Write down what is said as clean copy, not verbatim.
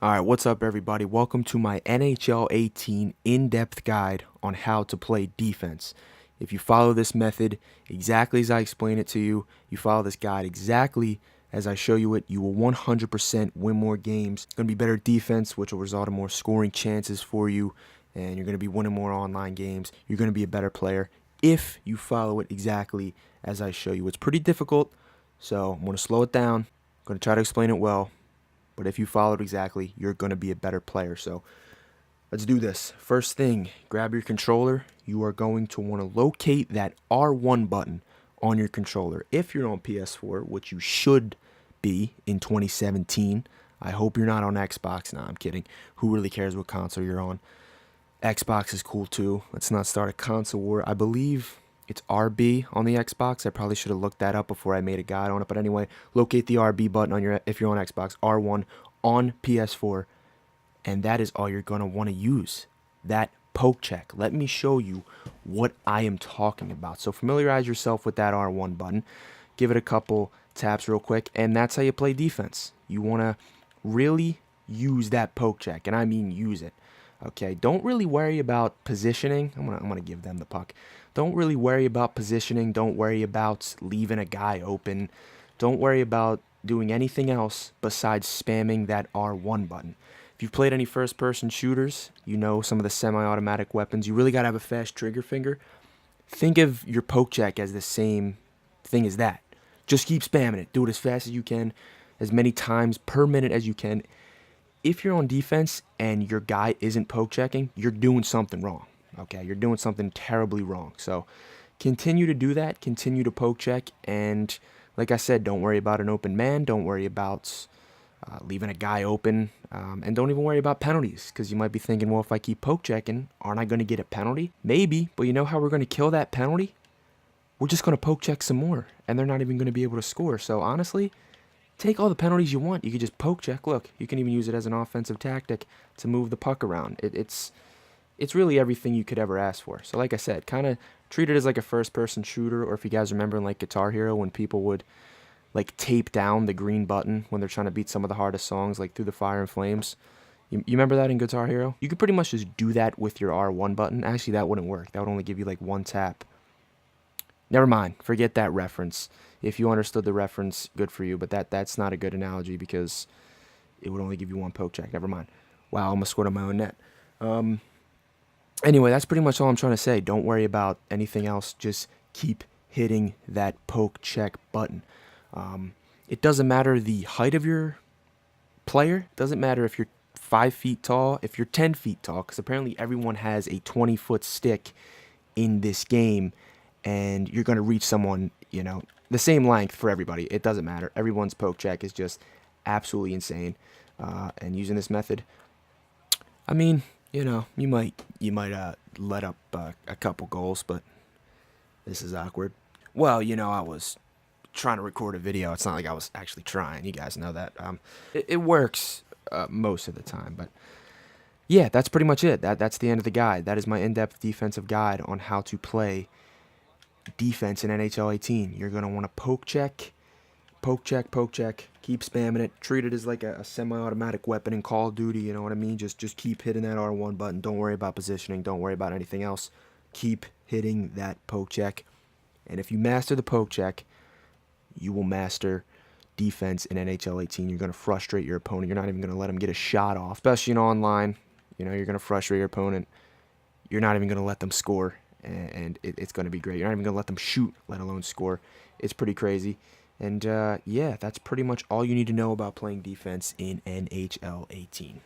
Alright, what's up everybody? Welcome to my NHL 18 in-depth guide on how to play defense. If you follow this method exactly as I explain it to you, you follow this guide exactly as I show you it, you will 100% win more games. It's going to be better defense, which will result in more scoring chances for you, and you're going to be winning more online games. You're going to be a better player if you follow it exactly as I show you. It's pretty difficult, so I'm going to slow it down. I'm going to try to explain it well. But if you follow it exactly, you're going to be a better player. So let's do this. First thing, grab your controller. You are going to want to locate that R1 button on your controller. If you're on PS4, which you should be in 2017. I hope you're not on Xbox. Nah, I'm kidding. Who really cares what console you're on? Xbox is cool too. Let's not start a console war. I believe it's RB on the Xbox. I probably should have looked that up before I made a guide on it. But anyway, locate the RB button on your if you're on Xbox, R1 on PS4, and that is all you're gonna want to use. That poke check. Let me show you what I am talking about. So familiarize yourself with that R1 button. Give it a couple taps real quick, and that's how you play defense. You want to really use that poke check, and I mean use it. Okay, don't really worry about positioning. I'm gonna give them the puck. Don't really worry about positioning. Don't worry about leaving a guy open. Don't worry about doing anything else besides spamming that R1 button. If you've played any first-person shooters, you know some of the semi-automatic weapons. You really gotta have a fast trigger finger. Think of your poke check as the same thing as that. Just keep spamming it. Do it as fast as you can, as many times per minute as you can. If you're on defense and your guy isn't poke checking, you're doing something wrong. Okay, you're doing something terribly wrong. So continue to do that. Continue to poke check. And like I said, don't worry about an open man. Don't worry about leaving a guy open. And don't even worry about penalties, because you might be thinking, well, if I keep poke checking, aren't I going to get a penalty? Maybe, but you know how we're going to kill that penalty? We're just going to poke check some more, and they're not even going to be able to score. So honestly, take all the penalties you want. You could just poke check. Look, you can even use it as an offensive tactic to move the puck around. It's really everything you could ever ask for. So like I said, kind of treat it as like a first-person shooter, or if you guys remember in like Guitar Hero when people would like tape down the green button when they're trying to beat some of the hardest songs like Through the Fire and Flames. You remember that in Guitar Hero? You could pretty much just do that with your R1 button. Actually, that wouldn't work. That would only give you like one tap. Never mind. Forget that reference. If you understood the reference, good for you. But that's not a good analogy because it would only give you one poke check. Never mind. Wow, I almost scored on my own net. Anyway, that's pretty much all I'm trying to say. Don't worry about anything else. Just keep hitting that poke check button. It doesn't matter the height of your player. It doesn't matter if you're 5 feet tall, if you're 10 feet tall, because apparently everyone has a 20-foot stick in this game, and you're going to reach someone, you know, the same length for everybody. It doesn't matter. Everyone's poke check is just absolutely insane. And using this method, I mean, you know, you might let up a couple goals, but this is awkward. Well, you know, I was trying to record a video. It's not like I was actually trying. You guys know that. It works most of the time, but yeah, that's pretty much it. That's the end of the guide. That is my in-depth defensive guide on how to play defense in NHL 18. You're going to want to poke check, poke check, poke check. Keep spamming it. Treat it as like a semi-automatic weapon in Call of Duty, you know what I mean? Just keep hitting that R1 button. Don't worry about positioning. Don't worry about anything else. Keep hitting that poke check. And if you master the poke check, you will master defense in NHL 18. You're going to frustrate your opponent. You're not even going to let them get a shot off, especially in online. You know, you're going to frustrate your opponent. You're not even going to let them score, and it's going to be great. You're not even going to let them shoot, let alone score. It's pretty crazy. And yeah, that's pretty much all you need to know about playing defense in NHL 18.